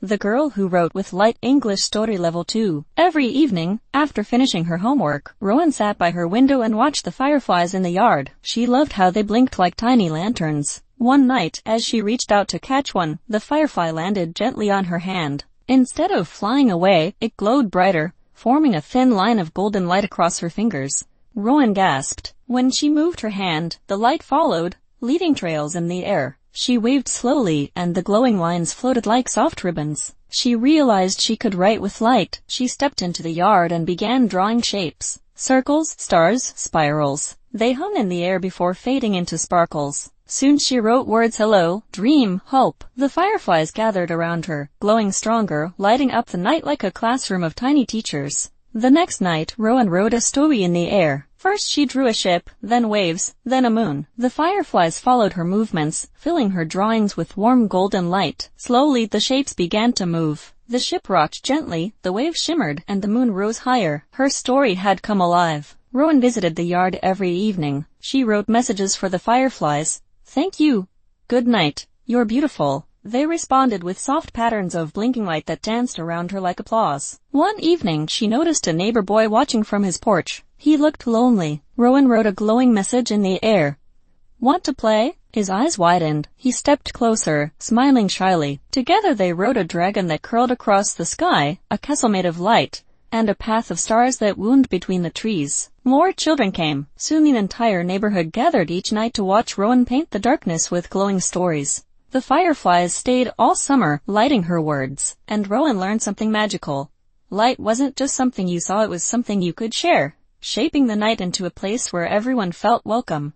The Girl Who Wrote with Light English Story Level 2. Every evening, after finishing her homework, Rowan sat by her window and watched the fireflies in the yard. She loved how they blinked like tiny lanterns. One night, as she reached out to catch one, the firefly landed gently on her hand. Instead of flying away, it glowed brighter, forming a thin line of golden light across her fingers. Rowan gasped. When she moved her hand, the light followed, leaving trails in the air. She waved slowly, and the glowing lines floated like soft ribbons. She realized she could write with light. She stepped into the yard and began drawing shapes. Circles, stars, spirals. They hung in the air before fading into sparkles. Soon she wrote words: hello, dream, hope. The fireflies gathered around her, glowing stronger, lighting up the night like a classroom of tiny teachers. The next night, Rowan wrote a story in the air. First she drew a ship, then waves, then a moon. The fireflies followed her movements, filling her drawings with warm golden light. Slowly the shapes began to move. The ship rocked gently, the waves shimmered, and the moon rose higher. Her story had come alive. Rowan visited the yard every evening. She wrote messages for the fireflies. Thank you. Good night. You're beautiful. They responded with soft patterns of blinking light that danced around her like applause. One evening she noticed a neighbor boy watching from his porch. He looked lonely. Rowan wrote a glowing message in the air. Want to play? His eyes widened. He stepped closer, smiling shyly. Together they wrote a dragon that curled across the sky, a castle made of light, and a path of stars that wound between the trees. More children came. Soon the entire neighborhood gathered each night to watch Rowan paint the darkness with glowing stories. The fireflies stayed all summer, lighting her words, and Rowan learned something magical. Light wasn't just something you saw, it was something you could share, shaping the night into a place where everyone felt welcome.